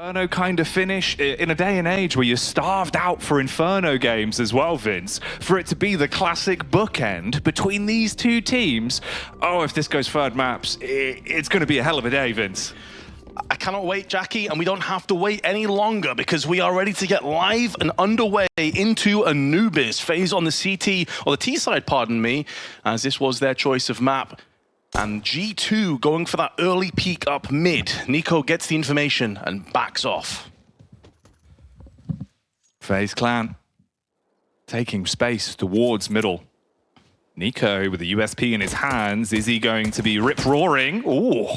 Inferno kind of finish in a day and age where you're starved out for Inferno games as well, Vince, for it to be the classic bookend between these two teams. Oh, if this goes third maps, it's going to be a hell of a day, Vince. I cannot wait, Jackie, and we don't have to wait any longer because we are ready to get live and underway into Anubis. FaZe on the CT, or the T side, pardon me, as this was their choice of map. And G2 going for that early peek up mid. Nico gets the information and backs off. FaZe Clan taking space towards middle. Nico with the USP in his hands. Is he going to be rip-roaring? Ooh,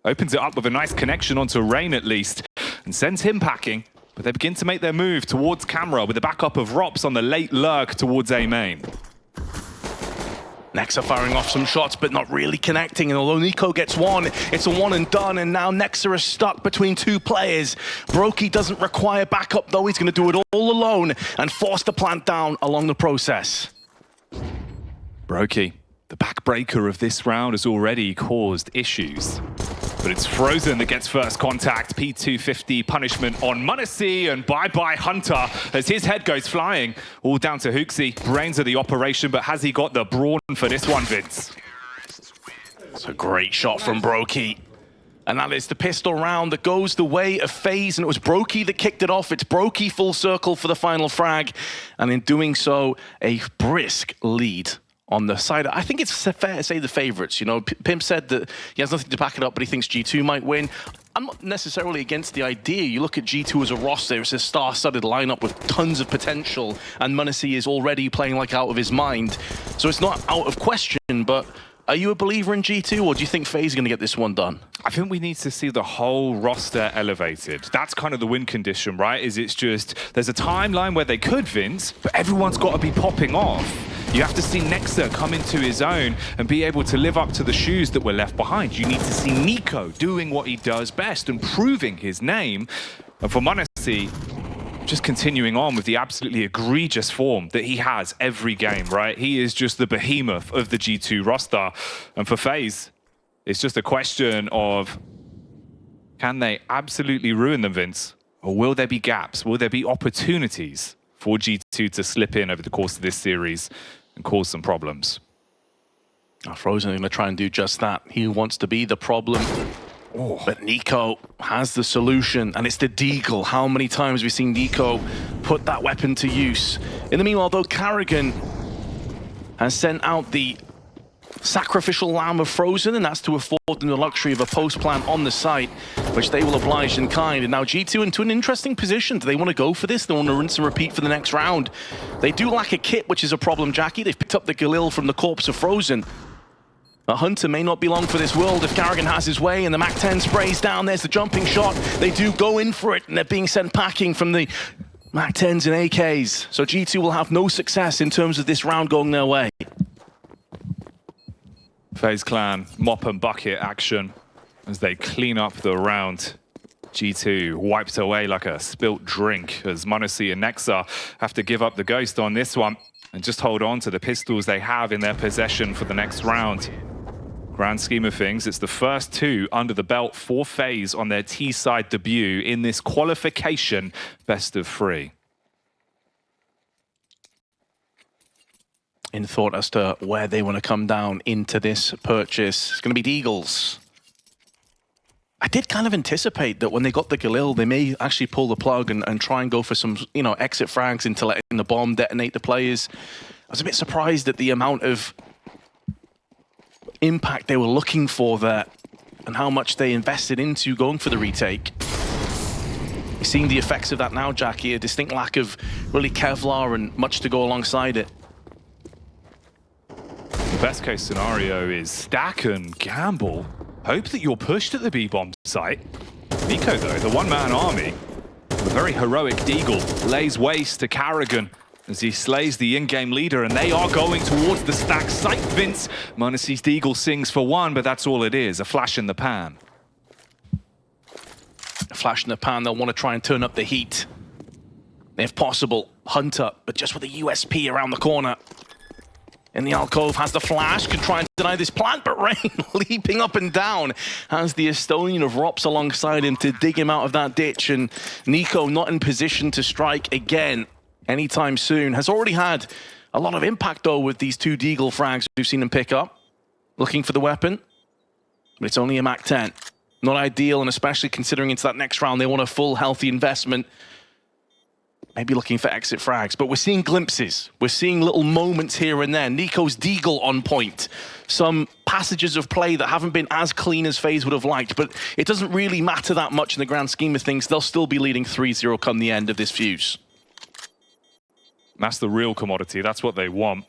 opens it up with a nice connection onto Rain at least and sends him packing. But they begin to make their move towards camera with the backup of Rops on the late lurk towards A main. Nexa firing off some shots, but not really connecting. And although Nico gets one, it's a one and done. And now Nexa is stuck between two players. Brokey doesn't require backup, though. He's going to do it all alone and force the plant down along the process. Brokey, the backbreaker of this round, has already caused issues. But it's Frozen that gets first contact. P250 punishment on m0NESY, and bye-bye Hunter as his head goes flying. All down to HooXi. Brains of the operation, but has he got the brawn for this one, Vince? It's a great shot from Brokey. And that is the pistol round that goes the way of FaZe, and it was Brokey that kicked it off. It's Brokey full circle for the final frag, and in doing so, a brisk lead on the side. I think it's fair to say the favorites. You know, Pimp said that he has nothing to back it up, but he thinks G2 might win. I'm not necessarily against the idea. You look at G2 as a roster, it's a star-studded lineup with tons of potential, and m0NESY is already playing like out of his mind. So it's not out of question, but are you a believer in G2, or do you think FaZe is going to get this one done? I think we need to see the whole roster elevated. That's kind of the win condition, right? It's just, there's a timeline where they could, Vince, but everyone's got to be popping off. You have to see Nexa come into his own and be able to live up to the shoes that were left behind. You need to see Nico doing what he does best and proving his name. And for m0NESY, just continuing on with the absolutely egregious form that he has every game, right? He is just the behemoth of the G2 roster. And for FaZe, it's just a question of, can they absolutely ruin them, Vince? Or will there be gaps? Will there be opportunities for G2 to slip in over the course of this series and cause some problems? Frozen is going to try and do just that. He wants to be the problem. Oh. But Nico has the solution, and it's the Deagle. How many times have we seen Nico put that weapon to use? In the meanwhile, though, Karrigan has sent out the sacrificial lamb of Frozen, and that's to afford them the luxury of a post plant on the site, which they will oblige in kind. And now G2 into an interesting position. Do they want to go for this? They want to rinse and repeat for the next round. They do lack a kit, which is a problem, Jackie. They've picked up the Galil from the corpse of Frozen. A Hunter may not be long for this world if Karrigan has his way, and the MAC-10 sprays down. There's the jumping shot. They do go in for it, and they're being sent packing from the MAC-10s and AKs. So G2 will have no success in terms of this round going their way. FaZe Clan mop and bucket action as they clean up the round. G2 wiped away like a spilt drink as m0NESY and Nexa have to give up the ghost on this one and just hold on to the pistols they have in their possession for the next round. Grand scheme of things, it's the first two under the belt for FaZe on their T-side debut in this qualification best of 3. In thought as to where they want to come down into this purchase. It's going to be Deagles. I did kind of anticipate that when they got the Galil, they may actually pull the plug and try and go for some, you know, exit frags into letting the bomb detonate the players. I was a bit surprised at the amount of impact they were looking for there and how much they invested into going for the retake. You're seeing the effects of that now, Jackie, a distinct lack of really Kevlar and much to go alongside it. The best case scenario is stack and gamble. Hope that you're pushed at the B-bomb site. Nico, though, the one-man army, a very heroic Deagle, lays waste to Karrigan as he slays the in-game leader, and they are going towards the stack site, Vince. m0NESY's Deagle sings for one, but that's all it is, a flash in the pan. A flash in the pan, they'll want to try and turn up the heat. If possible, Hunter, but just with a USP around the corner. in the alcove, has the flash, can try and deny this plant, but Rain leaping up and down has the Estonian of Rops alongside him to dig him out of that ditch, and Nico not in position to strike again anytime soon. Has already had a lot of impact though with these 2 Deagle frags we've seen him pick up. Looking for the weapon, but it's only a Mach 10. Not ideal, and especially considering into that next round, they want a full healthy investment. Maybe looking for exit frags, but we're seeing glimpses. We're seeing little moments here and there. Nico's Deagle on point. Some passages of play that haven't been as clean as FaZe would have liked, but it doesn't really matter that much in the grand scheme of things. They'll still be leading 3-0 come the end of this fuse. That's the real commodity. That's what they want.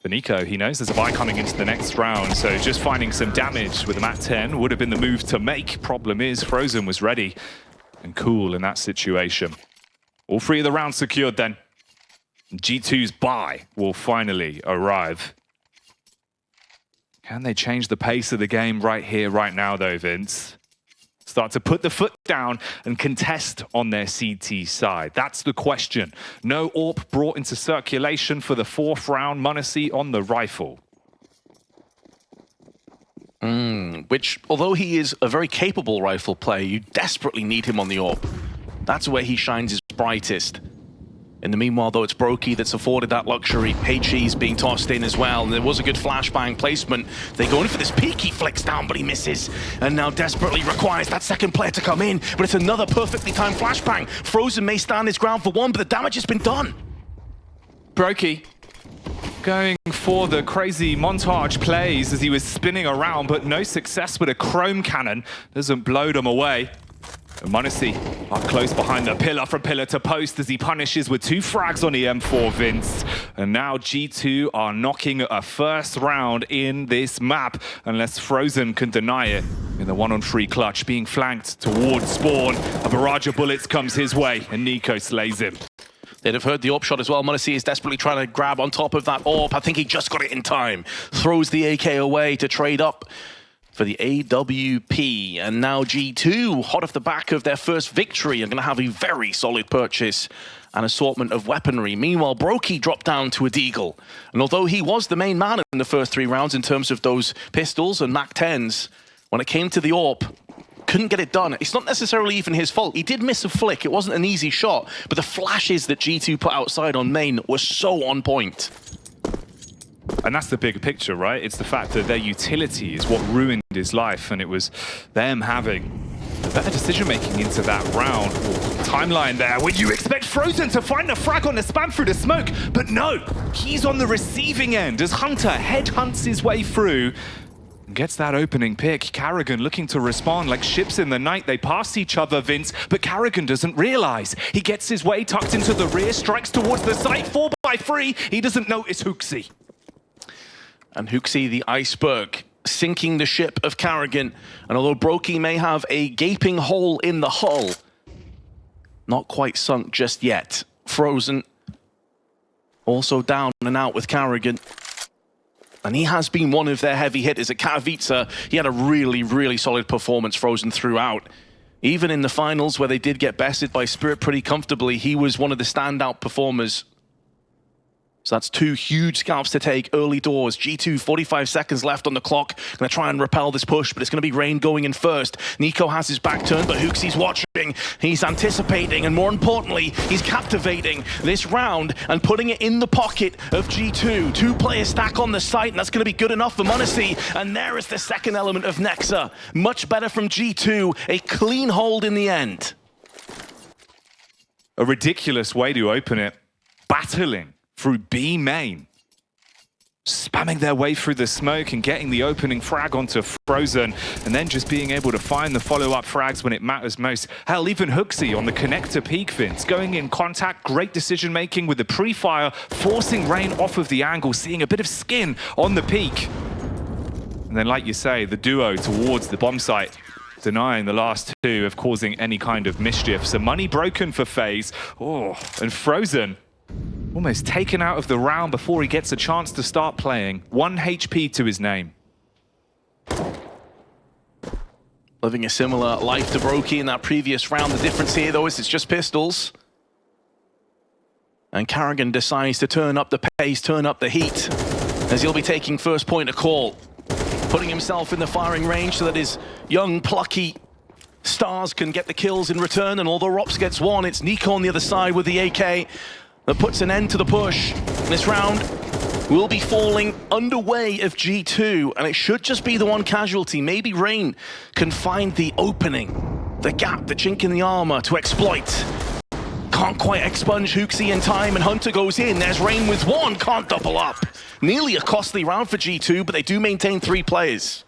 For Nico, he knows there's a buy coming into the next round, so just finding some damage with a Mach 10 would have been the move to make. Problem is, Frozen was ready and cool in that situation. All 3 of the rounds secured then. G2's buy will finally arrive. Can they change the pace of the game right here, right now though, Vince? Start to put the foot down and contest on their CT side. That's the question. No AWP brought into circulation for the 4th round. m0NESY on the rifle. Which, although he is a very capable rifle player, you desperately need him on the AWP. That's where he shines his brightest. In the meanwhile, though, it's Brokey that's afforded that luxury. HE's being tossed in as well, and there was a good flashbang placement. They go in for this peek, he flicks down, but he misses. And now desperately requires that second player to come in, but it's another perfectly timed flashbang. Frozen may stand his ground for one, but the damage has been done. Brokey going for the crazy montage plays as he was spinning around, but no success with a chrome cannon. Doesn't blow them away. m0NESY are close behind the pillar, from pillar to post as he punishes with 2 frags on the M4, Vince. And now G2 are knocking a 1st round in this map, unless Frozen can deny it in the 1-on-3 clutch, being flanked towards spawn. A barrage of bullets comes his way, and Nico slays him. They'd have heard the AWP shot as well. m0NESY is desperately trying to grab on top of that AWP. I think he just got it in time. Throws the AK away to trade up for the AWP, and now G2, hot off the back of their first victory, are going to have a very solid purchase and assortment of weaponry. Meanwhile, Brokey dropped down to a Deagle, and although he was the main man in the first 3 rounds in terms of those pistols and Mach 10s, when it came to the AWP, couldn't get it done. It's not necessarily even his fault. He did miss a flick. It wasn't an easy shot, but the flashes that G2 put outside on main were so on point. And that's the bigger picture, right? It's the fact that their utility is what ruined his life, and it was them having the better decision-making into that round. Timeline there, when you expect Frozen to find the frag on the spam through the smoke, but no, he's on the receiving end as Hunter headhunts his way through and gets that opening pick. Carrigan looking to respond like ships in the night. They pass each other, Vince, but Carrigan doesn't realize. He gets his way tucked into the rear, strikes towards the site, 4x3. He doesn't notice HooXi. And HooXi, the iceberg, sinking the ship of Carrigan. And although Brokey may have a gaping hole in the hull, not quite sunk just yet. Frozen also down and out with Carrigan. And he has been one of their heavy hitters. At Katowice, he had a really, really solid performance, Frozen, throughout. Even in the finals, where they did get bested by Spirit pretty comfortably, he was one of the standout performers. So that's 2 huge scalps to take early doors. G2, 45 seconds left on the clock. Gonna try and repel this push, but it's gonna be Rain going in first. Nico has his back turned, but HooXi's watching. He's anticipating, and more importantly, he's captivating this round and putting it in the pocket of G2. 2-player stack on the site, and that's gonna be good enough for m0NESY. And there is the second element of Nexa. Much better from G2, a clean hold in the end. A ridiculous way to open it. Battling through B main, spamming their way through the smoke and getting the opening frag onto Frozen, and then just being able to find the follow-up frags when it matters most. Hell, even HooXi on the connector peak, Vince, going in contact, great decision-making with the pre-fire, forcing Rain off of the angle, seeing a bit of skin on the peak. And then, like you say, the duo towards the bomb site, denying the last 2 of causing any kind of mischief. So money broken for FaZe. Oh, and Frozen almost taken out of the round before he gets a chance to start playing. 1 HP to his name. Living a similar life to Brokey in that previous round. The difference here, though, is it's just pistols. And Carrigan decides to turn up the pace, turn up the heat, as he'll be taking first point of call. Putting himself in the firing range so that his young, plucky stars can get the kills in return. And although Rops gets one, it's Nico on the other side with the AK that puts an end to the push. This round will be falling underway of G2, and it should just be the one casualty. Maybe Rain can find the opening, the gap, the chink in the armor to exploit. Can't quite expunge HooXi in time, and Hunter goes in. There's Rain with one, can't double up. Nearly a costly round for G2, but they do maintain 3 players.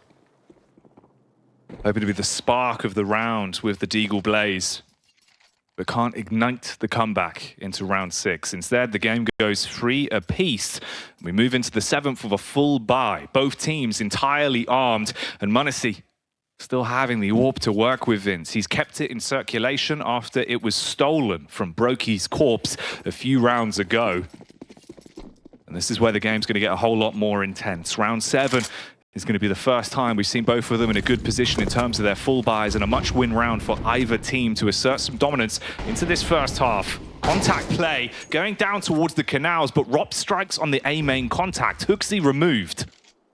Hoping to be the spark of the round with the Deagle Blaze, but can't ignite the comeback into round 6. Instead, the game goes 3 apiece. We move into the 7th with a full buy. Both teams entirely armed, and m0NESY still having the AWP to work with Vince. He's kept it in circulation after it was stolen from Brokey's corpse a few rounds ago. And this is where the game's going to get a whole lot more intense. Round 7 is going to be the first time we've seen both of them in a good position in terms of their full buys, and a much-win round for either team to assert some dominance into this first half. Contact play going down towards the canals, but Rops strikes on the A main contact. HooXi removed.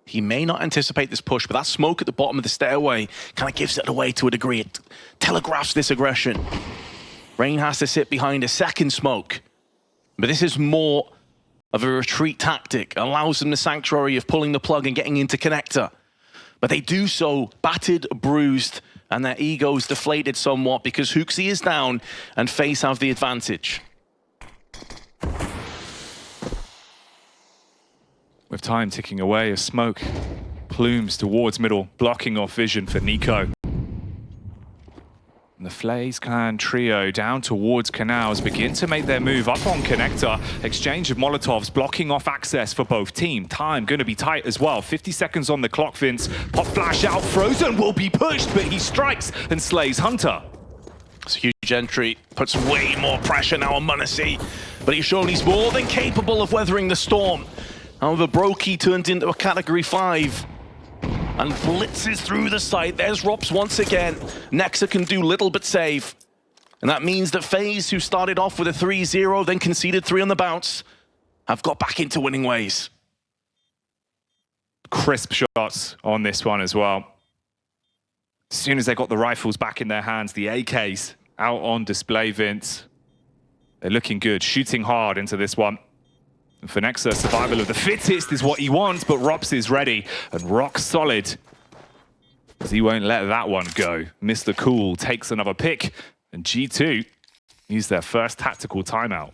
He may not anticipate this push, but that smoke at the bottom of the stairway kind of gives it away to a degree. It telegraphs this aggression. Rain has to sit behind a second smoke, but this is more of a retreat tactic. It allows them the sanctuary of pulling the plug and getting into connector. But they do so battered, bruised, and their egos deflated somewhat because HooXi is down and FaZe have the advantage. With time ticking away, a smoke plumes towards middle, blocking off vision for Nico. And the FaZe Clan trio down towards canals begin to make their move up on connector. Exchange of Molotovs blocking off access for both team. Time going to be tight as well. 50 seconds on the clock, Vince. Pop flash out, Frozen will be pushed, but he strikes and slays Hunter. It's a huge entry, puts way more pressure now on m0NESY, but he's shown he's more than capable of weathering the storm. However, Brokey turned into a category 5 and blitzes through the site. There's Rops once again. Nexa can do little but save. And that means that FaZe, who started off with a 3-0, then conceded 3 on the bounce, have got back into winning ways. Crisp shots on this one as well. As soon as they got the rifles back in their hands, the AKs out on display, Vince. They're looking good, shooting hard into this one. And for Nexa, survival of the fittest is what he wants, but Rops is ready and rock solid, as he won't let that one go. Mr. Cool takes another pick, and G2 use their first tactical timeout.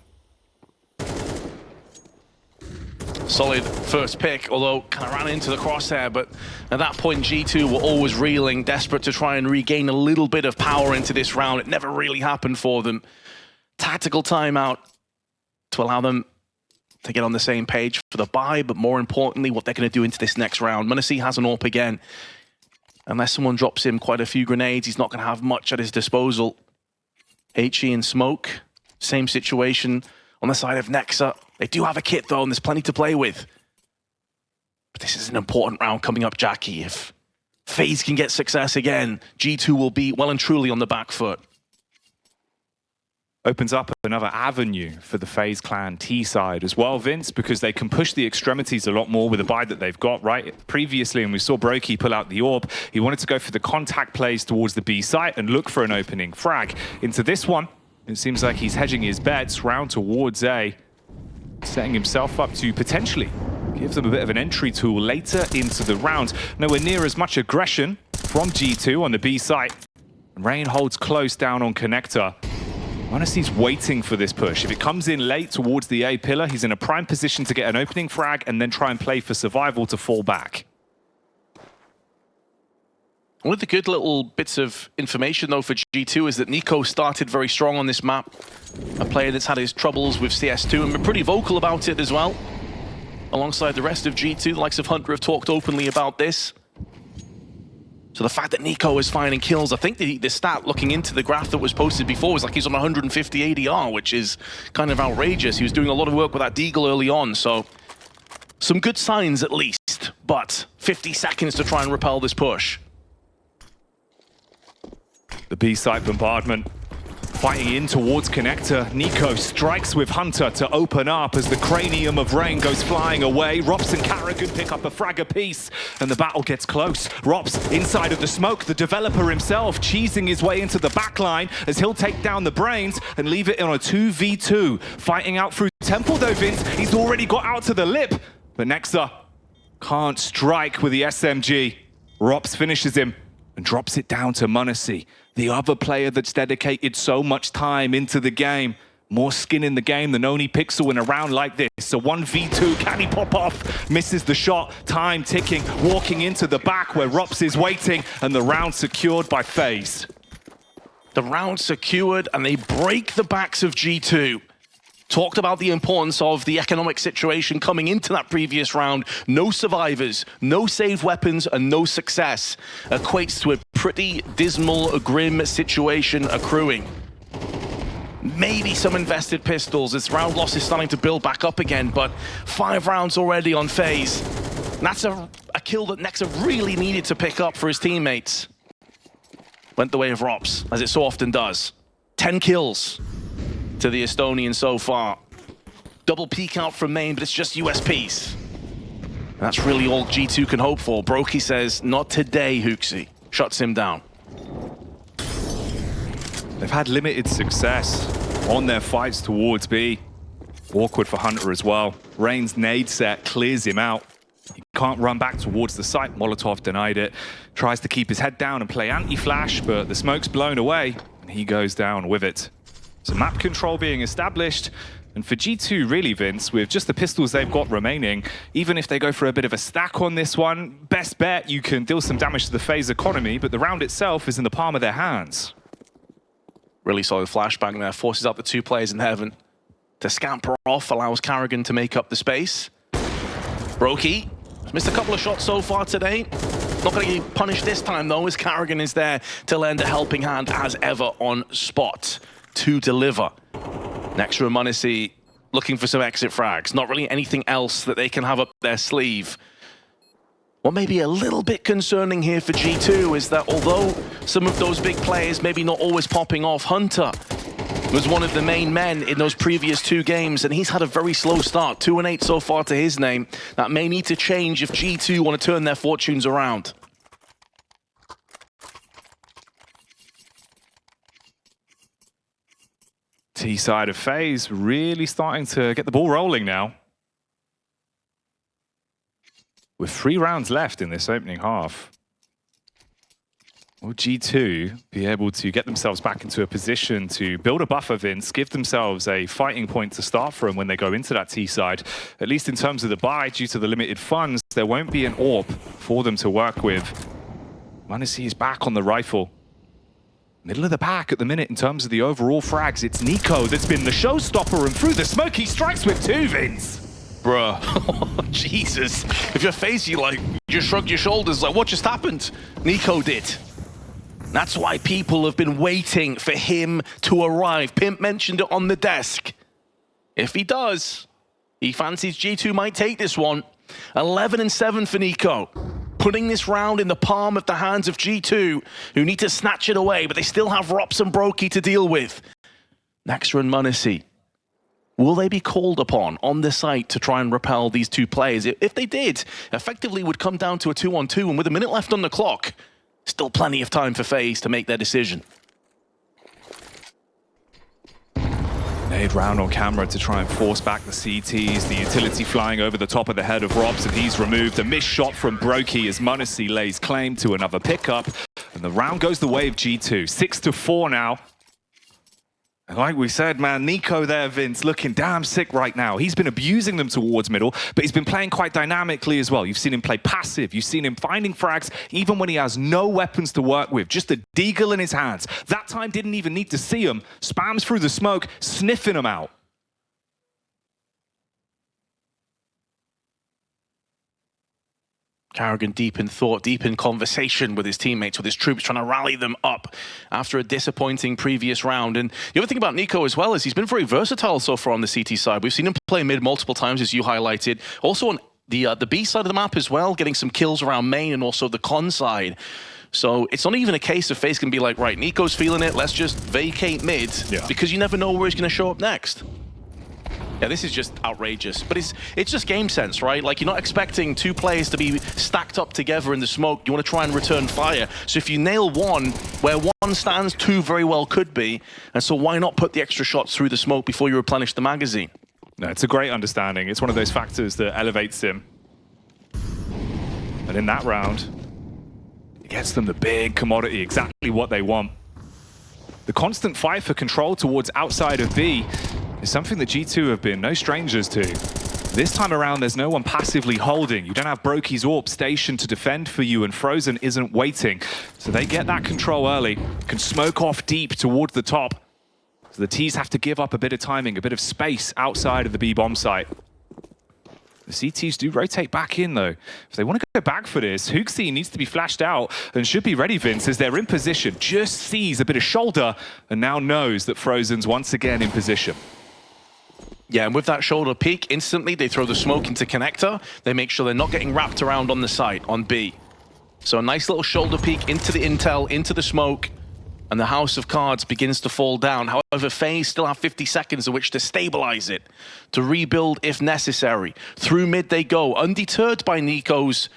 Solid first pick, although kind of ran into the crosshair, but at that point G2 were always reeling, desperate to try and regain a little bit of power into this round. It never really happened for them. Tactical timeout to allow them to get on the same page for the buy, but more importantly, what they're going to do into this next round. m0NESY has an AWP again. Unless someone drops him quite a few grenades, he's not going to have much at his disposal. HE and Smoke, same situation on the side of Nexa. They do have a kit though, and there's plenty to play with. But this is an important round coming up, Jackie. If FaZe can get success again, G2 will be well and truly on the back foot. Opens up another avenue for the FaZe Clan T side as well, Vince, because they can push the extremities a lot more with the buy that they've got, right? Previously, and we saw Brokey pull out the AWP, he wanted to go for the contact plays towards the B site and look for an opening frag. Into this one, it seems like he's hedging his bets round towards A, setting himself up to potentially give them a bit of an entry tool later into the round. Nowhere near as much aggression from G2 on the B site. Rain holds close down on connector. m0NESY's waiting for this push. If it comes in late towards the A pillar, he's in a prime position to get an opening frag and then try and play for survival to fall back. One of the good little bits of information, though, for G2 is that Nico started very strong on this map. A player that's had his troubles with CS2 and been pretty vocal about it as well. Alongside the rest of G2, the likes of Hunter have talked openly about this. So the fact that Nico is finding kills, I think the stat looking into the graph that was posted before was like he's on 150 ADR, which is kind of outrageous. He was doing a lot of work with that Deagle early on, so some good signs at least, but 50 seconds to try and repel this push. The B site bombardment Fighting in towards Connector, Nico strikes with Hunter to open up as the cranium of Rain goes flying away. Rops and Carrigan pick up a frag apiece, and the battle gets close. Rops inside of the smoke, the developer himself cheesing his way into the backline as he'll take down the Brains and leave it on a 2v2. Fighting out through Temple though, Vince, he's already got out to the lip, but Nexa can't strike with the SMG. Rops finishes him and drops it down to m0NESY, the other player that's dedicated so much time into the game. More skin in the game than Oni Pixel in a round like this. So 1v2, can he pop off? Misses the shot, time ticking, walking into the back where Rops is waiting, and the round secured by FaZe. The round secured, and they break the backs of G2. Talked about the importance of the economic situation coming into that previous round. No survivors, no saved weapons, and no success equates to a pretty dismal, grim situation accruing. Maybe some invested pistols as round loss is starting to build back up again, but 5 rounds already on FaZe. That's a kill that Nexa really needed to pick up for his teammates. Went the way of Rops, as it so often does. 10 kills to the Estonian so far. Double peek out from main, but it's just USPs. That's really all G2 can hope for. Brokey says, not today, Hooksy. Shuts him down. They've had limited success on their fights towards B. Awkward for Hunter as well. Rain's nade set clears him out. He can't run back towards the site. Molotov denied it. Tries to keep his head down and play anti-flash, but the smoke's blown away, and he goes down with it. So map control being established, and for G2 really, Vince, with just the pistols they've got remaining, even if they go for a bit of a stack on this one, best bet you can deal some damage to the FaZe economy, but the round itself is in the palm of their hands. Really solid flashbang there, forces out the 2 players in heaven to scamper off, allows Carrigan to make up the space. Brokey missed a couple of shots so far today. Not going to get punished this time though, as Carrigan is there to lend a helping hand as ever on spot to deliver. Nexa and m0NESY looking for some exit frags. Not really anything else that they can have up their sleeve. What may be a little bit concerning here for G2 is that although some of those big players maybe not always popping off, Hunter was one of the main men in those previous 2 games, and he's had a very slow start. 2-8 so far to his name. That may need to change if G2 want to turn their fortunes around. T-side of FaZe really starting to get the ball rolling now. With 3 rounds left in this opening half. Will G2 be able to get themselves back into a position to build a buffer, Vince, give themselves a fighting point to start from when they go into that T-side? At least in terms of the buy, due to the limited funds, there won't be an AWP for them to work with. m0NESY is back on the rifle. Middle of the pack at the minute in terms of the overall frags. It's Nico that's been the showstopper, and through the smoke he strikes with 2, Vince. Bruh, oh, Jesus. If you're FaZe, you shrug your shoulders like, what just happened? Nico did. That's why people have been waiting for him to arrive. Pimp mentioned it on the desk. If he does, he fancies G2 might take this one. 11-7 for Nico. Putting this round in the palm of the hands of G2, who need to snatch it away, but they still have Rops and Brokey to deal with. Nexa and m0NESY. Will they be called upon on the site to try and repel these 2 players? If they did, effectively would come down to a 2-on-2, and with a minute left on the clock, still plenty of time for FaZe to make their decision. Nade round on camera to try and force back the CTs. The utility flying over the top of the head of Robs, and he's removed. A missed shot from Brokey as m0NESY lays claim to another pickup. And the round goes the way of G2. 6-4 now. And like we said, man, Nico there, Vince, looking damn sick right now. He's been abusing them towards middle, but he's been playing quite dynamically as well. You've seen him play passive. You've seen him finding frags, even when he has no weapons to work with. Just a deagle in his hands. That time didn't even need to see him. Spams through the smoke, sniffing him out. Carrigan deep in thought, deep in conversation with his teammates, with his troops, trying to rally them up after a disappointing previous round. And the other thing about Nico as well is he's been very versatile so far on the CT side. We've seen him play mid multiple times, as you highlighted. Also on the B side of the map as well, getting some kills around main and also the con side. So it's not even a case of FaZe can be like, right, Nico's feeling it, let's just vacate mid, because you never know where he's going to show up next. Yeah, this is just outrageous, but it's just game sense, right? Like, you're not expecting two players to be stacked up together in the smoke. You want to try and return fire. So if you nail one, where one stands, two very well could be. And so why not put the extra shots through the smoke before you replenish the magazine? No, it's a great understanding. It's one of those factors that elevates him. And in that round, it gets them the big commodity, exactly what they want. The constant fight for control towards outside of B is something that G2 have been no strangers to. This time around, there's no one passively holding. You don't have Brokey's AWP stationed to defend for you, and Frozen isn't waiting. So they get that control early, can smoke off deep towards the top. So the T's have to give up a bit of timing, a bit of space outside of the B bomb site. The CTs do rotate back in, though. If they want to go back for this, HooXi needs to be flashed out and should be ready, Vince, as they're in position. Just sees a bit of shoulder and now knows that Frozen's once again in position. Yeah, and with that shoulder peek, instantly they throw the smoke into connector. They make sure they're not getting wrapped around on the site, on B. So a nice little shoulder peek into the intel, into the smoke, and the house of cards begins to fall down. However, FaZe still have 50 seconds in which to stabilize it, to rebuild if necessary. Through mid they go, undeterred by Nico's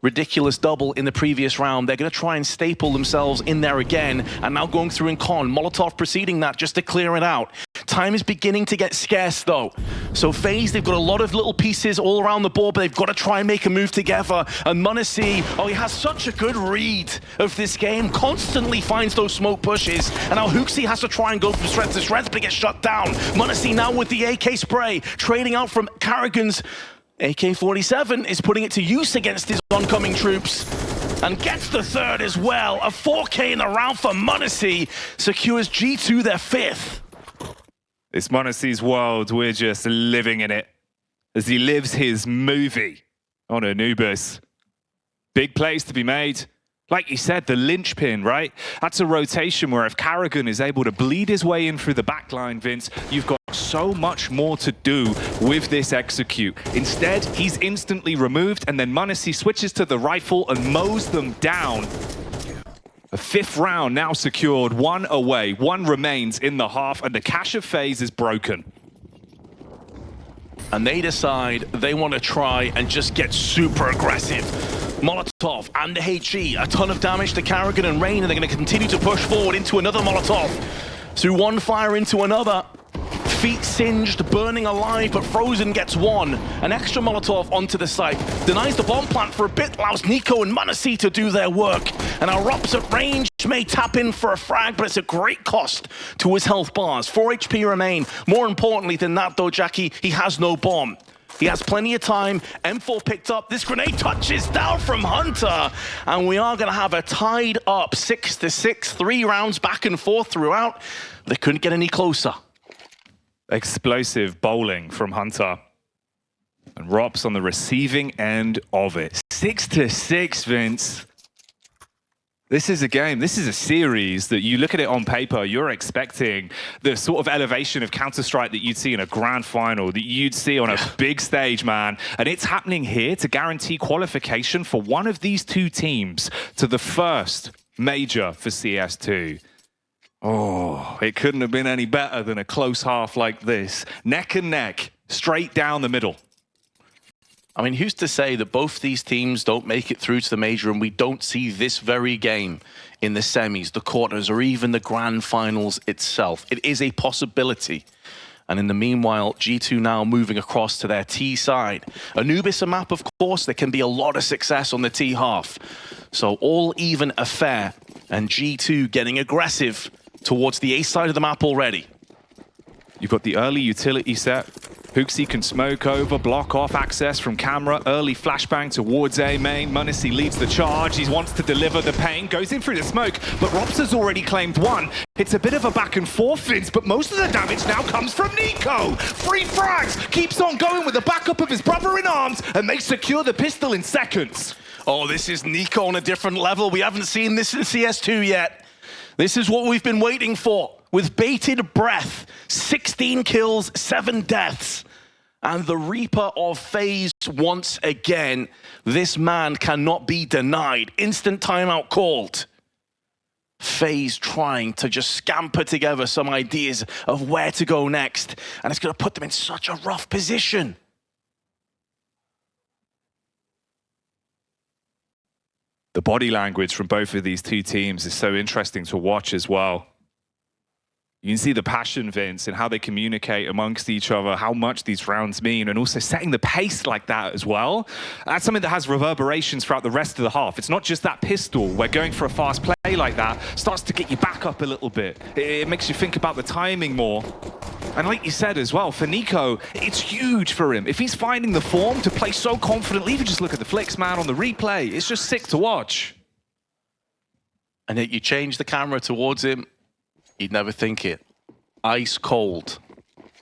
ridiculous double in the previous round. They're going to try and staple themselves in there again, and now going through in con. Molotov preceding that just to clear it out. Time is beginning to get scarce, though. So FaZe, they've got a lot of little pieces all around the board, but they've got to try and make a move together. And m0NESY, oh, he has such a good read of this game, constantly finds those smoke pushes. And now HooXi has to try and go from strength to strength, but he gets shut down. m0NESY now with the AK spray, trading out from Karrigan's AK-47 is putting it to use against his oncoming troops. And gets the third as well. A 4K in the round for m0NESY, secures G2 their 5th. It's m0NESY's world, we're just living in it as he lives his movie on Anubis. Big plays to be made. Like you said, the linchpin, right? That's a rotation where if Karrigan is able to bleed his way in through the backline, Vince, you've got so much more to do with this execute. Instead, he's instantly removed, and then m0NESY switches to the rifle and mows them down. A 5th round now secured, 1 away, 1 remains in the half, and the cache of FaZe is broken. And they decide they want to try and just get super aggressive. Molotov and the HE, a ton of damage to Karrigan and Rain, and they're going to continue to push forward into another Molotov. Through one fire into another. Feet singed, burning alive, but Frozen gets one. An extra Molotov onto the site. Denies the bomb plant for a bit, allows Nico and m0NESY to do their work. And our Rops at range may tap in for a frag, but it's a great cost to his health bars. 4 HP remain. More importantly than that, though, Jackie, he has no bomb. He has plenty of time. M4 picked up. This grenade touches down from Hunter. And we are going to have a tied up 6-6. 3 rounds back and forth throughout. They couldn't get any closer. Explosive bowling from Hunter. And Rops on the receiving end of it. 6-6, Vince. This is a game, this is a series that you look at it on paper, you're expecting the sort of elevation of Counter-Strike that you'd see in a grand final, that you'd see on a big stage, man. And it's happening here to guarantee qualification for one of these two teams to the first major for CS2. Oh, it couldn't have been any better than a close half like this. Neck and neck, straight down the middle. I mean, who's to say that both these teams don't make it through to the major and we don't see this very game in the semis, the quarters, or even the grand finals itself? It is a possibility. And in the meanwhile, G2 now moving across to their T side. Anubis a map, of course, there can be a lot of success on the T half. So all even affair, and G2 getting aggressive towards the A side of the map already. You've got the early utility set. HooXi can smoke over, block off access from camera. Early flashbang towards A main. m0NESY leads the charge. He wants to deliver the pain. Goes in through the smoke, but Rops has already claimed one. It's a bit of a back and forth, Vince, but most of the damage now comes from Nico. 3 frags. Keeps on going with the backup of his brother in arms, and they secure the pistol in seconds. Oh, this is Nico on a different level. We haven't seen this in CS2 yet. This is what we've been waiting for. With bated breath, 16 kills, 7 deaths. and the Reaper of FaZe once again. This man cannot be denied. Instant timeout called. FaZe trying to just scamper together some ideas of where to go next, and it's going to put them in such a rough position. The body language from both of these two teams is so interesting to watch as well. You can see the passion, Vince, and how they communicate amongst each other, how much these rounds mean, and also setting the pace like that as well. That's something that has reverberations throughout the rest of the half. It's not just that pistol where going for a fast play like that starts to get you back up a little bit. It makes you think about the timing more. And like you said as well, for Nico, it's huge for him. If he's finding the form to play so confidently, even just look at the flicks, man, on the replay. It's just sick to watch. And yet you change the camera towards him, you'd never think it. Ice cold,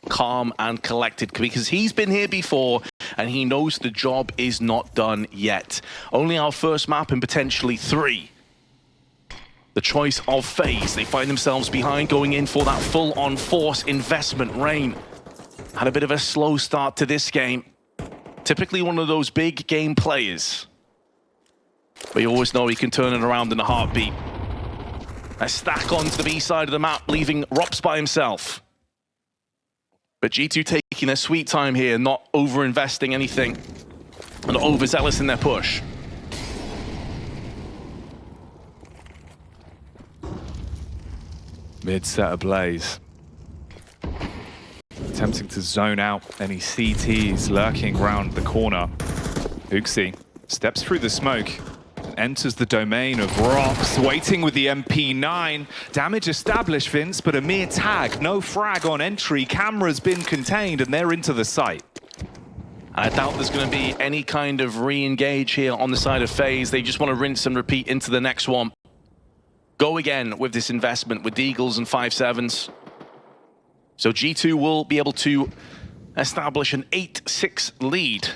calm and collected, because he's been here before and he knows the job is not done yet. Only our first map and potentially 3. The choice of FaZe. They find themselves behind, going in for that full-on force investment. Rain had a bit of a slow start to this game. Typically one of those big game players, but you always know he can turn it around in a heartbeat. A stack onto the B side of the map, leaving Rops by himself. But G2 taking their sweet time here, not over-investing anything, and overzealous in their push. Mid set ablaze. Attempting to zone out any CTs lurking round the corner. Uxie steps through the smoke. Enters the domain of Rops, waiting with the MP9. Damage established, Vince, but a mere tag. No frag on entry. Camera's been contained, and they're into the site. I doubt there's going to be any kind of re-engage here on the side of FaZe. They just want to rinse and repeat into the next one. Go again with this investment with the Eagles and 5-7s. So G2 will be able to establish an 8-6 lead.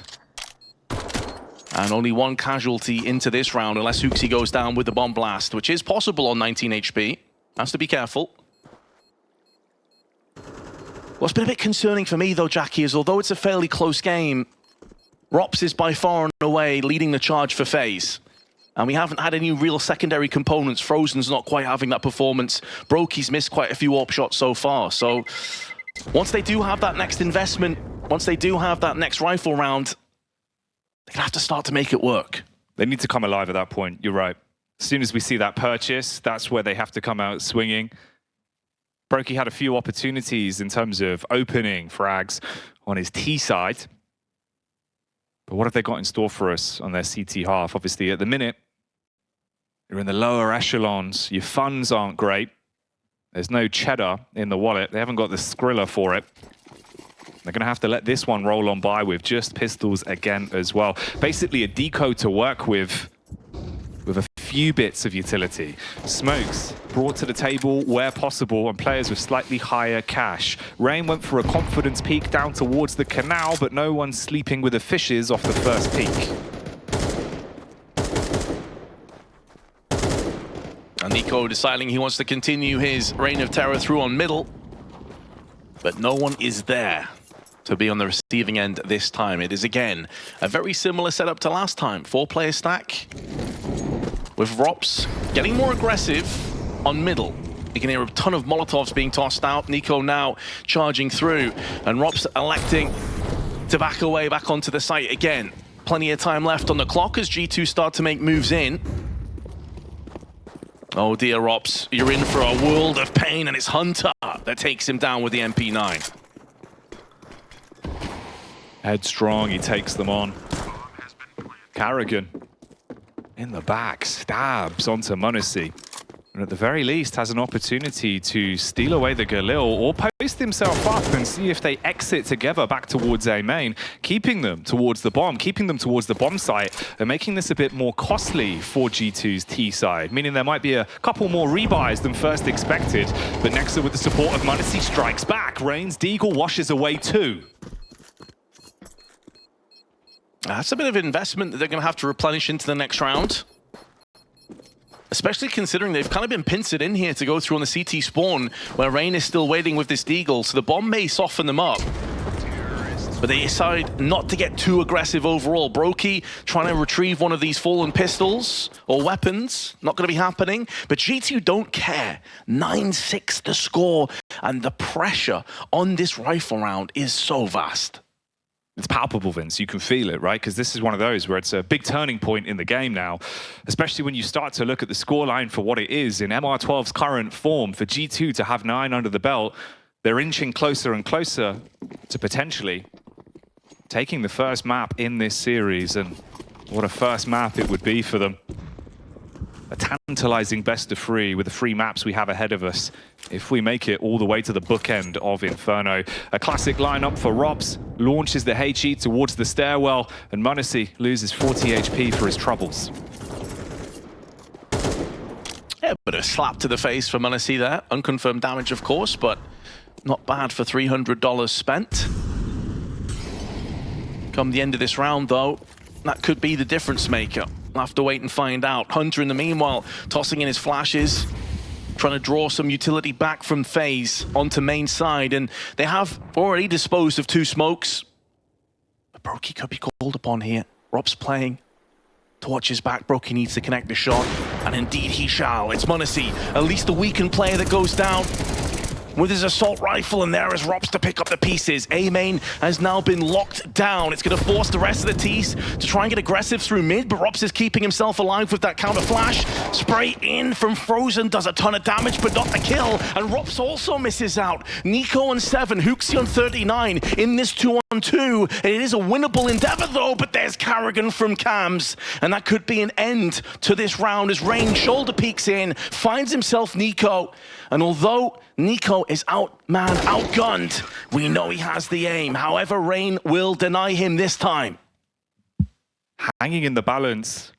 And only one casualty into this round, unless Uxie goes down with the bomb blast, which is possible on 19 HP. Has to be careful. What's been a bit concerning for me, though, Jackie, is although it's a fairly close game, Rops is by far and away leading the charge for FaZe. And we haven't had any real secondary components. Frozen's not quite having that performance. Brokey's missed quite a few AWP shots so far. So once they do have that next investment, once they do have that next rifle round, they're gonna have to start to make it work. They need to come alive at that point, you're right. As soon as we see that purchase, that's where they have to come out swinging. Brokey had a few opportunities in terms of opening frags on his T side. But what have they got in store for us on their CT half? Obviously, at the minute, you're in the lower echelons. Your funds aren't great. There's no cheddar in the wallet. They haven't got the Skrilla for it. They're going to have to let this one roll on by with just pistols again as well. Basically a decode to work with a few bits of utility. Smokes brought to the table where possible and players with slightly higher cash. Rain went for a confidence peek down towards the canal, but no one's sleeping with the fishes off the first peak. And Nico deciding he wants to continue his reign of terror through on middle, but no one is there to be on the receiving end this time. It is again a very similar setup to last time. 4-player stack with Rops getting more aggressive on middle. You can hear a ton of Molotovs being tossed out. Nico now charging through, and Rops electing to back away back onto the site again. Plenty of time left on the clock as G2 start to make moves in. Oh dear, Rops, you're in for a world of pain, and it's Hunter that takes him down with the MP9. Headstrong, he takes them on. Carrigan in the back, stabs onto Munacy. And at the very least has an opportunity to steal away the Galil or post himself up and see if they exit together back towards A main, keeping them towards the bomb, keeping them towards the bomb site, and making this a bit more costly for G2's T side, meaning there might be a couple more rebuys than first expected. But Nexa, with the support of Munacy, strikes back. Reigns Deagle washes away 2. That's a bit of investment that they're going to have to replenish into the next round. Especially considering they've kind of been pincered in here to go through on the CT spawn, where Rain is still waiting with this Deagle, so the bomb may soften them up. but they decide not to get too aggressive overall. Brokey trying to retrieve one of these fallen pistols or weapons, not going to be happening, but G2 don't care. 9-6 the score, and the pressure on this rifle round is so vast. It's palpable, Vince. You can feel it, right? Because this is one of those where it's a big turning point in the game now, especially when you start to look at the scoreline for what it is in MR12's current form. For G2 to have 9 under the belt, they're inching closer and closer to potentially taking the first map in this series, and what a first map it would be for them. A tantalizing best of 3 with the 3 maps we have ahead of us if we make it all the way to the bookend of Inferno. A classic lineup for Robs, launches the HE towards the stairwell, and m0NESY loses 40 HP for his troubles. Yeah, but a slap to the face for m0NESY there. Unconfirmed damage, of course, but not bad for $300 spent. Come the end of this round, though, that could be the difference maker. We'll have to wait and find out. Hunter, in the meanwhile, tossing in his flashes, trying to draw some utility back from FaZe onto main side, and they have already disposed of 2 smokes. But Brokey could be called upon here. Rob's playing to watch his back. Brokey needs to connect the shot, and indeed he shall. It's m0NESY, at least the weakened player that goes down with his assault rifle, and there is Robs to pick up the pieces. A-main has now been locked down. It's going to force the rest of the T's to try and get aggressive through mid, but Robs is keeping himself alive with that counter flash. Spray in from Frozen does a ton of damage, but not the kill, and Robs also misses out. Nico on 7, HooXi on 39 in this 2-on-2. It is a winnable endeavor though, but there's Karrigan from Cams, and that could be an end to this round as Rain shoulder peeks in, finds himself Nico, and although Nico is outgunned, we know he has the aim. However, Rain will deny him this time. Hanging in the balance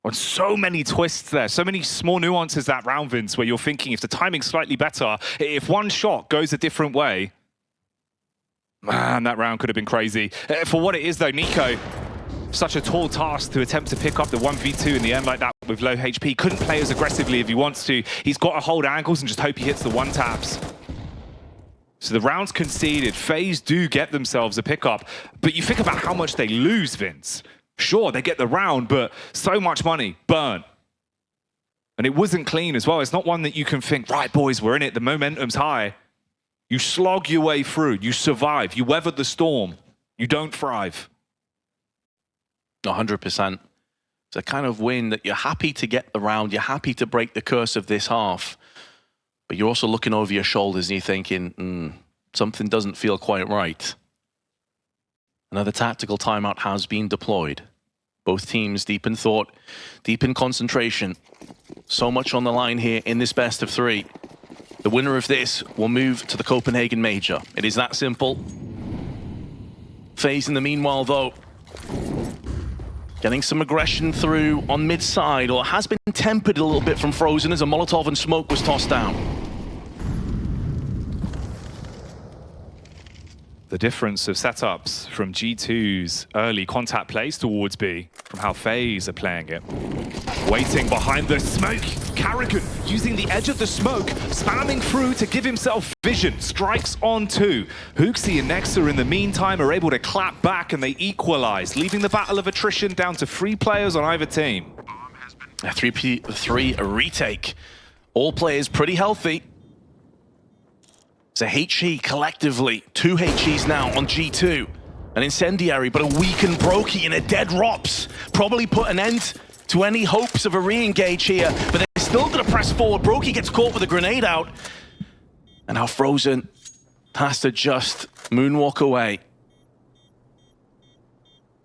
on so many twists there, so many small nuances that round, Vince, where you're thinking if the timing's slightly better, if one shot goes a different way, man, that round could have been crazy. For what it is though, Nico, such a tall task to attempt to pick up the 1v2 in the end like that with low HP. Couldn't play as aggressively if he wants to. He's got to hold angles and just hope he hits the 1-taps. So the round's conceded. FaZe do get themselves a pickup, but you think about how much they lose, Vince. Sure, they get the round, but so much money burnt. And it wasn't clean as well. It's not one that you can think, right, boys, we're in it. The momentum's high. You slog your way through. You survive. You weather the storm. You don't thrive. 100%. It's a kind of win that you're happy to get the round, you're happy to break the curse of this half, but you're also looking over your shoulders and you're thinking, something doesn't feel quite right. Another tactical timeout has been deployed. Both teams deep in thought, deep in concentration. So much on the line here in this best of 3. The winner of this will move to the Copenhagen Major. It is that simple. FaZe in the meanwhile, though, getting some aggression through on mid-side, or has been tempered a little bit from Frozen as a Molotov and smoke was tossed down. The difference of setups from G2's early contact plays towards B, from how FaZe are playing it. Waiting behind the smoke, Karrigan using the edge of the smoke, spamming through to give himself vision, strikes on 2. HooXi and Nexa in the meantime are able to clap back and they equalize, leaving the battle of attrition down to 3 players on either team. A 3 retake. All players pretty healthy. It's a HE collectively, 2 HEs now on G2. An incendiary, but a weakened Brokey and a dead Rops. Probably put an end to any hopes of a re-engage here, but they're still gonna press forward. Brokey gets caught with a grenade out. And now Frozen has to just moonwalk away.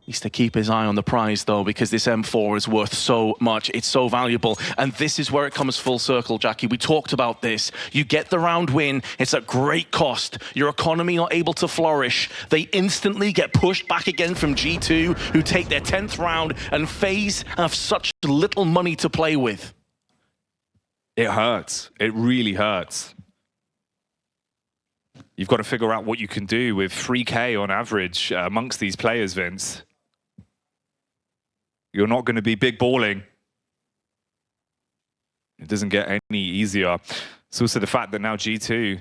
Needs to keep his eye on the prize though, because this M4 is worth so much. It's so valuable. And this is where it comes full circle, Jackie. We talked about this. You get the round win. It's at great cost. Your economy not able to flourish. They instantly get pushed back again from G2, who take their 10th round, and FaZe have such little money to play with. It hurts. It really hurts. You've got to figure out what you can do with 3K on average amongst these players, Vince. You're not going to be big balling. It doesn't get any easier. It's also the fact that now G2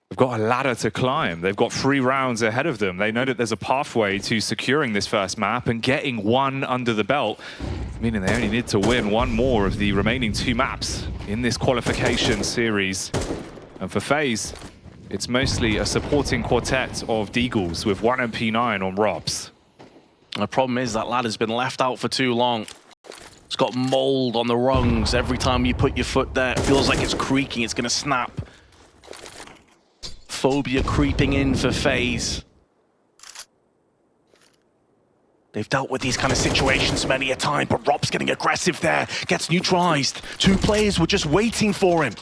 They've got a ladder to climb. They've got 3 rounds ahead of them. They know that there's a pathway to securing this first map and getting 1 under the belt, meaning they only need to win 1 more of the remaining 2 maps in this qualification series. And for FaZe, it's mostly a supporting quartet of Deagles with 1 MP9 on Robs. The problem is that ladder's been left out for too long. It's got mold on the rungs. Every time you put your foot there, it feels like it's creaking, it's gonna snap. Phobia creeping in for FaZe. They've dealt with these kind of situations many a time, but Rob's getting aggressive there, gets neutralized. 2 players were just waiting for him.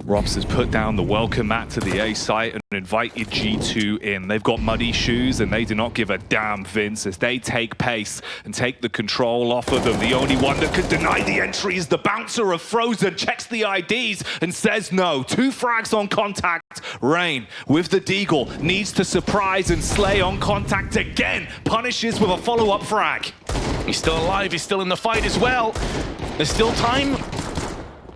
Robs has put down the welcome mat to the A site and invited G2 in. They've got muddy shoes and they do not give a damn, Vince, as they take pace and take the control off of them. The only one that could deny the entry is the bouncer of Frozen, checks the IDs and says no. 2 frags on contact. Rain with the Deagle needs to surprise and slay on contact again. Punishes with a follow-up frag. He's still alive, he's still in the fight as well. There's still time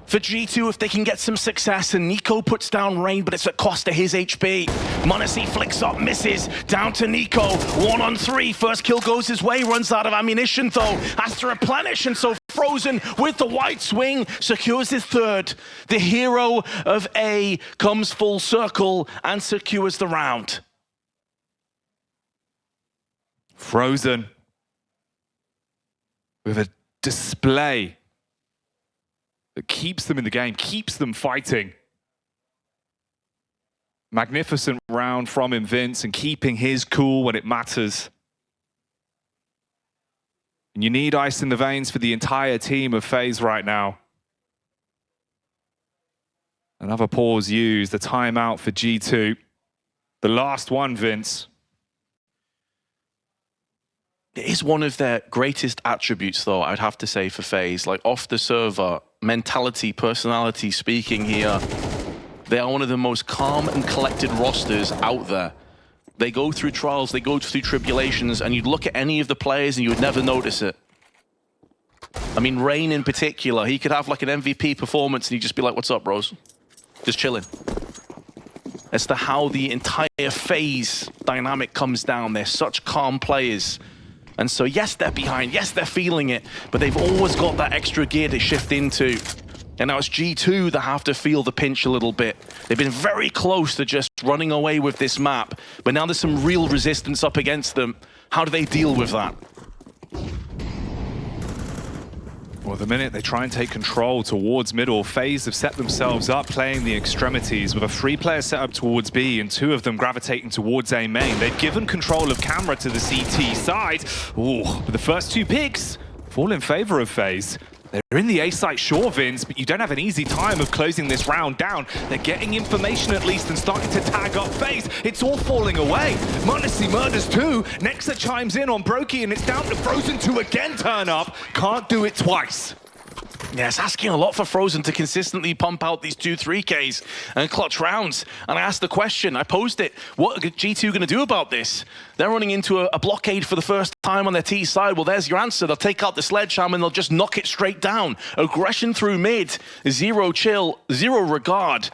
for G2 if they can get some success, and Nico puts down Rain, but it's at cost to his HP. m0NESY flicks up, misses, down to Nico, 1 on 3, first kill goes his way, runs out of ammunition though, has to replenish, and so Frozen with the white swing secures his 3rd. The hero of A comes full circle and secures the round. Frozen with a display that keeps them in the game, keeps them fighting. Magnificent round from him, Vince, and keeping his cool when it matters. And you need ice in the veins for the entire team of FaZe right now. Another pause used, a timeout for G2. The last one, Vince. It is one of their greatest attributes, though, I'd have to say, for FaZe. Like, off the server, mentality, personality speaking here, they are one of the most calm and collected rosters out there. They go through trials, they go through tribulations, and you'd look at any of the players and you would never notice it. I mean, Rain in particular, he could have like an MVP performance and he'd just be like, what's up, bros? Just chilling. As to how the entire FaZe dynamic comes down, they're such calm players. And so, yes, they're behind, yes, they're feeling it, but they've always got that extra gear to shift into. And now it's G2 that have to feel the pinch a little bit. They've been very close to just running away with this map, but now there's some real resistance up against them. How do they deal with that? Well, the minute they try and take control towards middle, FaZe have set themselves up playing the extremities with a 3-player setup towards B and 2 of them gravitating towards A main. They've given control of camera to the CT side. Ooh, but the first 2 picks fall in favor of FaZe. They're in the A site, sure, Vince, but you don't have an easy time of closing this round down. They're getting information at least and starting to tag up FaZe. It's all falling away. m0NESY murders 2. Nexa chimes in on Brokey, and it's down to Frozen to again turn up. Can't do it twice. Yeah, it's asking a lot for Frozen to consistently pump out these 2 3Ks and clutch rounds. And I asked the question, I posed it, what are G2 going to do about this? They're running into a blockade for the first time on their T side. Well, there's your answer. They'll take out the sledgehammer and they'll just knock it straight down. Aggression through mid, 0 chill, 0 regard,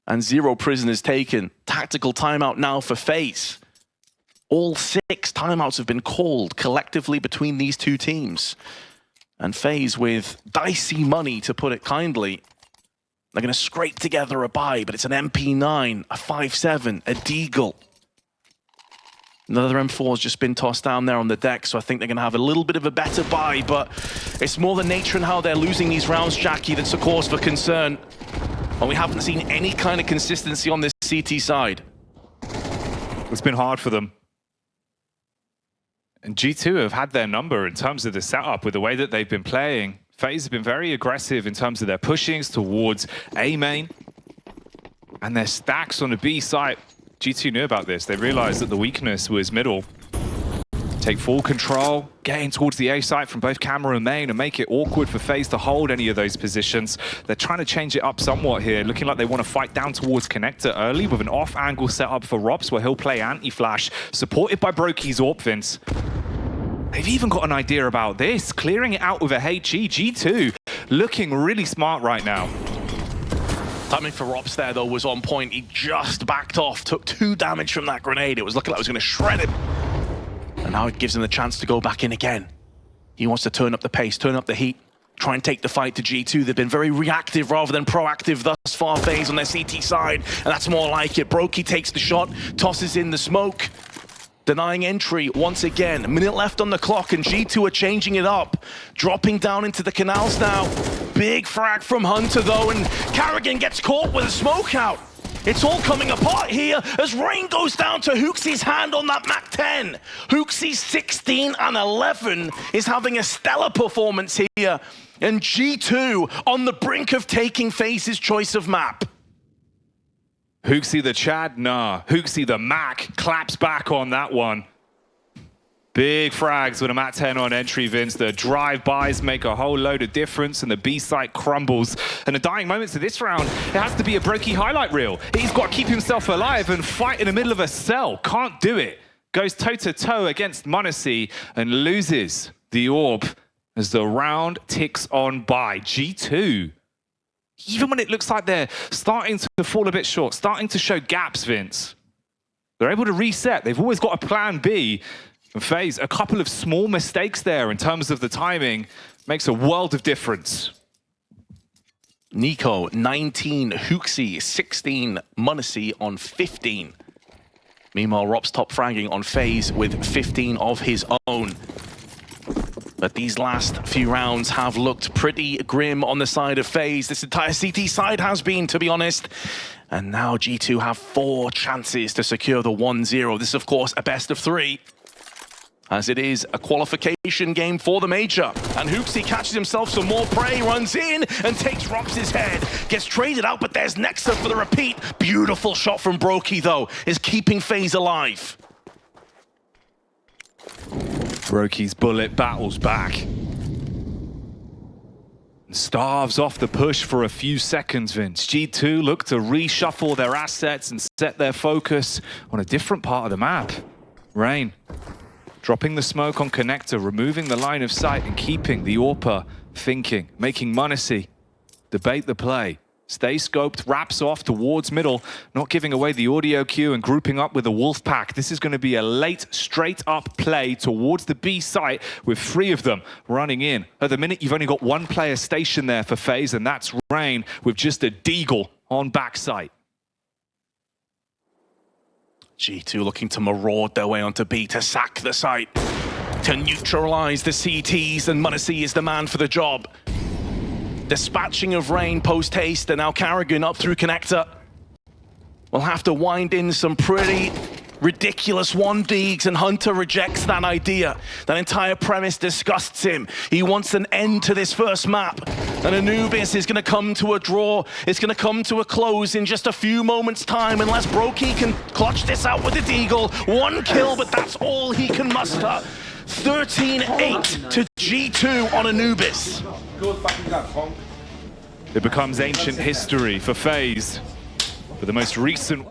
and 0 prisoners taken. Tactical timeout now for FaZe. All 6 timeouts have been called collectively between these 2 teams. And FaZe, with dicey money, to put it kindly, they're going to scrape together a buy, but it's an MP9, a 5.7, a Deagle. Another M4 has just been tossed down there on the deck, so I think they're going to have a little bit of a better buy, but it's more the nature and how they're losing these rounds, Jackie, that's a cause for concern. And we haven't seen any kind of consistency on this CT side. It's been hard for them. And G2 have had their number in terms of the setup with the way that they've been playing. FaZe have been very aggressive in terms of their pushings towards A main and their stacks on the B site. G2 knew about this. They realized that the weakness was middle. Take full control, getting towards the A site from both camera and main and make it awkward for FaZe to hold any of those positions. They're trying to change it up somewhat here, looking like they want to fight down towards connector early with an off-angle setup for Robs where he'll play anti-flash, supported by Brokey's AWP, Vince. They've even got an idea about this, clearing it out with a HE. G2 looking really smart right now. Timing for Rops there, though, was on point. He just backed off, took 2 damage from that grenade. It was looking like it was going to shred him. And now it gives him the chance to go back in again. He wants to turn up the pace, turn up the heat, try and take the fight to G2. They've been very reactive rather than proactive thus far, FaZe on their CT side, and that's more like it. Brokey takes the shot, tosses in the smoke, denying entry once again. A minute left on the clock, and G2 are changing it up, dropping down into the canals now. Big frag from Hunter, though, and Carrigan gets caught with a smoke out. It's all coming apart here as Rain goes down to Hooxie's hand on that MAC-10. Hooxie 16 and 11 is having a stellar performance here, and G2 on the brink of taking FaZe's choice of map. Hooxie the Chad? Nah. Hooxie the Mac claps back on that one. Big frags with a MAC-10 on entry, Vince. The drive-bys make a whole load of difference, and the B site crumbles. And the dying moments of this round, it has to be a Brokey highlight reel. He's got to keep himself alive and fight in the middle of a cell. Can't do it. Goes toe-to-toe against m0NESY and loses the orb as the round ticks on by. G2, even when it looks like they're starting to fall a bit short, starting to show gaps, Vince, they're able to reset. They've always got a plan B. And FaZe, a couple of small mistakes there in terms of the timing makes a world of difference. Nico, 19, Hooxie, 16, m0NESY on 15. Meanwhile, Rops top fragging on FaZe with 15 of his own. But these last few rounds have looked pretty grim on the side of FaZe. This entire CT side has been, to be honest. And now G2 have 4 chances to secure the 1-0. This is, of course, a best of 3. As it is a qualification game for the Major. And Hooxie catches himself some more prey, runs in and takes Rops' head. Gets traded out, but there's Nexa for the repeat. Beautiful shot from Brokey, though, is keeping FaZe alive. Brokey's bullet battles back. And starves off the push for a few seconds, Vince. G2 look to reshuffle their assets and set their focus on a different part of the map. Rain dropping the smoke on connector, removing the line of sight and keeping the AWPer thinking, making m0NESY debate the play. Stay scoped, wraps off towards middle, not giving away the audio cue and grouping up with the Wolfpack. This is going to be a late, straight-up play towards the B site with 3 of them running in. At the minute, you've only got 1 player stationed there for FaZe, and that's Rain with just a Deagle on backside. G2 looking to maraud their way onto B to sack the site, to neutralize the CTs, and m0NESY is the man for the job. Dispatching of Rain post-haste, and now Carrigan up through connector. We'll have to wind in some pretty ridiculous 1-digs, and Hunter rejects that idea. That entire premise disgusts him. He wants an end to this first map. And Anubis is going to come to a draw. It's going to come to a close in just a few moments' time, unless Brokey can clutch this out with a Deagle. 1 kill, but that's all he can muster. 13-8 to G2 on Anubis. It becomes ancient history for FaZe. For the most recent